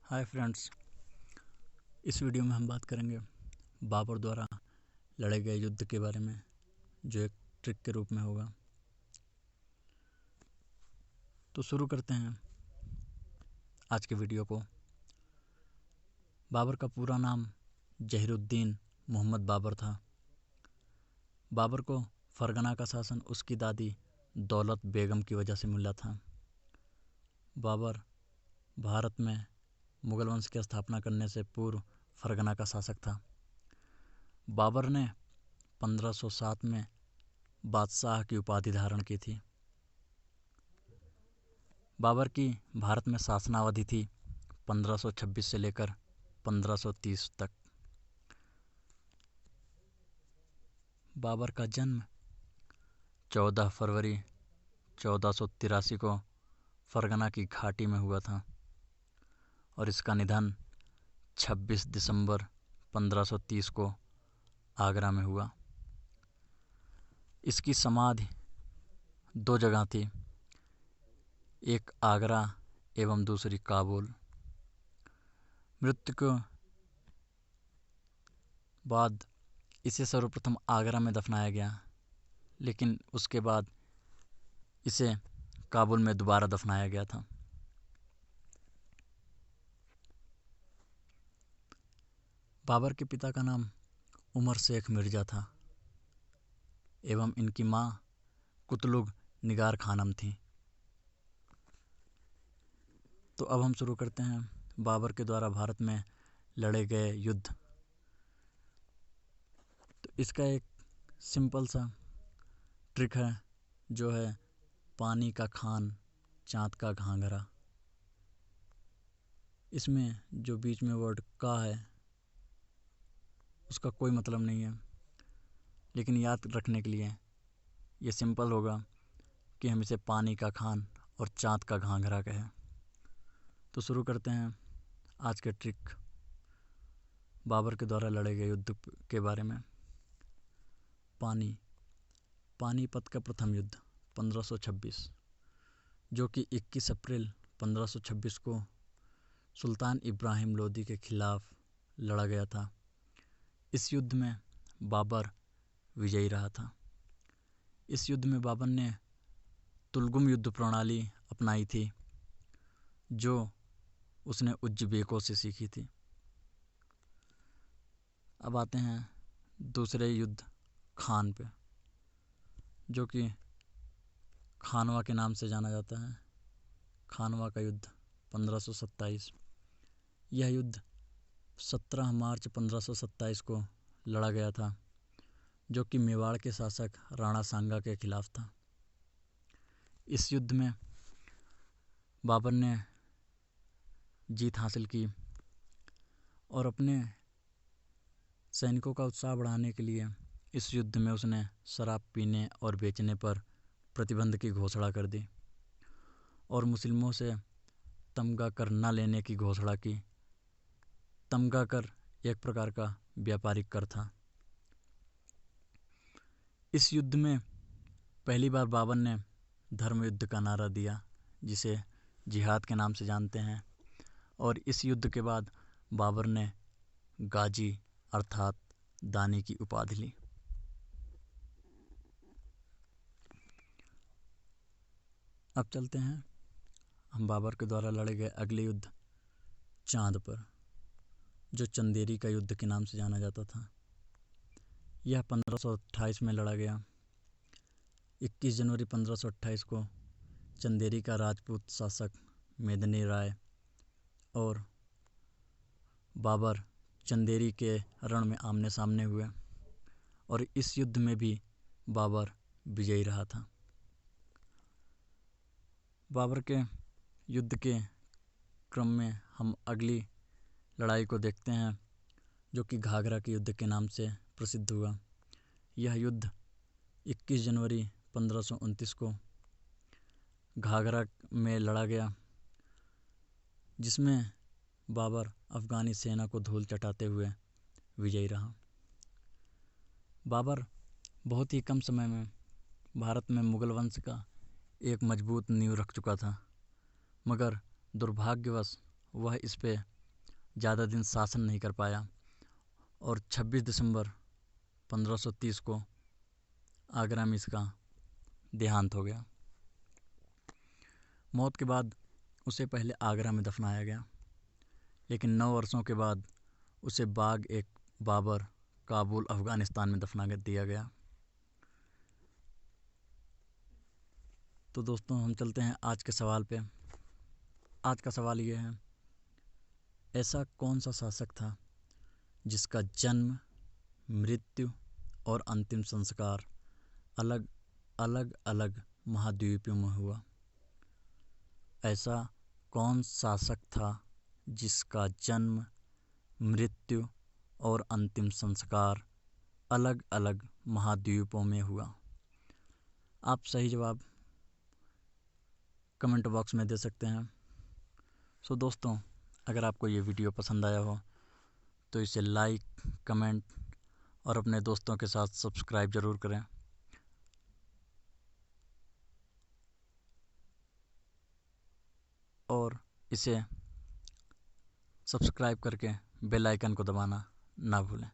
Hi friends, इस video में हम बात करेंगे बाबर द्वारा लड़े गए युद्ध के बारे में, जो एक ट्रिक के रूप में होगा। तो शुरू करते हैं आज के वीडियो को। बाबर का पूरा नाम जहीरुद्दीन मोहम्मद बाबर था। बाबर को फरगना का शासन उसकी दादी दौलत बेगम की वजह से मिला था। बाबर भारत में मुगल वंश की स्थापना करने से पूर्व फरगना का शासक था। बाबर ने 1507 में बादशाह की उपाधि धारण की थी। बाबर की भारत में शासनावधि थी 1526 से लेकर 1530 तक। बाबर का जन्म 14 फरवरी 1483 को फरगना की घाटी में हुआ था और इसका निधन 26 दिसंबर 1530 को आगरा में हुआ। इसकी समाधि 2 जगह थी, एक आगरा एवं दूसरी काबुल। मृत्यु के बाद इसे सर्वप्रथम आगरा में दफनाया गया, लेकिन उसके बाद इसे काबुल में दोबारा दफनाया गया था। बाबर के पिता का नाम उमर शेख मिर्ज़ा था एवं इनकी माँ कुतलुग निगार खानम थी। तो अब हम शुरू करते हैं बाबर के द्वारा भारत में लड़े गए युद्ध। तो इसका एक सिंपल सा ट्रिक है, जो है पानी का खान चाँद का घाघरा। इसमें जो बीच में वर्ड का है उसका कोई मतलब नहीं है, लेकिन याद रखने के लिए ये सिंपल होगा कि हम इसे पानी का खान और चाँद का घाघरा कहें। तो शुरू करते हैं आज के ट्रिक बाबर के द्वारा लड़े गए युद्ध के बारे में। पानीपत का प्रथम युद्ध 1526, जो कि 21 अप्रैल 1526 को सुल्तान इब्राहिम लोदी के खिलाफ लड़ा गया था। इस युद्ध में बाबर विजयी रहा था। इस युद्ध में बाबर ने तुलगुम युद्ध प्रणाली अपनाई थी, जो उसने उज्बेकों से सीखी थी। अब आते हैं दूसरे युद्ध खान पे, जो कि खानवा के नाम से जाना जाता है। खानवा का युद्ध 1527। यह युद्ध 17 मार्च 1527 को लड़ा गया था, जो कि मेवाड़ के शासक राणा सांगा के खिलाफ था। इस युद्ध में बाबर ने जीत हासिल की और अपने सैनिकों का उत्साह बढ़ाने के लिए इस युद्ध में उसने शराब पीने और बेचने पर प्रतिबंध की घोषणा कर दी और मुस्लिमों से तमगा कर न लेने की घोषणा की। तमगा कर एक प्रकार का व्यापारिक कर था। इस युद्ध में पहली बार बाबर ने धर्म युद्ध का नारा दिया, जिसे जिहाद के नाम से जानते हैं, और इस युद्ध के बाद बाबर ने गाजी अर्थात दानी की उपाधि ली। अब चलते हैं हम बाबर के द्वारा लड़े गए अगले युद्ध चाँद पर, जो चंदेरी का युद्ध के नाम से जाना जाता था। यह 1528 में लड़ा गया। 21 जनवरी 1528 को चंदेरी का राजपूत शासक मेदिनी राय और बाबर चंदेरी के रण में आमने सामने हुए और इस युद्ध में भी बाबर विजयी रहा था। बाबर के युद्ध के क्रम में हम अगली लड़ाई को देखते हैं, जो कि घाघरा के युद्ध के नाम से प्रसिद्ध हुआ। यह युद्ध 21 जनवरी 1529 को घाघरा में लड़ा गया, जिसमें बाबर अफ़गानी सेना को धूल चटाते हुए विजयी रहा। बाबर बहुत ही कम समय में भारत में मुगल वंश का एक मजबूत नींव रख चुका था, मगर दुर्भाग्यवश वह इस पे ज़्यादा दिन शासन नहीं कर पाया और 26 दिसंबर 1530 को आगरा में इसका देहांत हो गया। मौत के बाद उसे पहले आगरा में दफनाया गया, लेकिन 9 वर्षों के बाद उसे बाग एक बाबर काबुल अफ़गानिस्तान में दफना दिया गया। तो दोस्तों हम चलते हैं आज के सवाल पे। आज का सवाल ये है, ऐसा कौन सा शासक था जिसका जन्म, मृत्यु और अंतिम संस्कार अलग अलग महाद्वीपों में हुआ? ऐसा कौन शासक था जिसका जन्म, मृत्यु और अंतिम संस्कार अलग अलग महाद्वीपों में हुआ? आप सही जवाब कमेंट बॉक्स में दे सकते हैं। सो दोस्तों, अगर आपको ये वीडियो पसंद आया हो तो इसे लाइक, कमेंट और अपने दोस्तों के साथ सब्सक्राइब ज़रूर करें। और इसे सब्सक्राइब करके बेल आइकन को दबाना ना भूलें।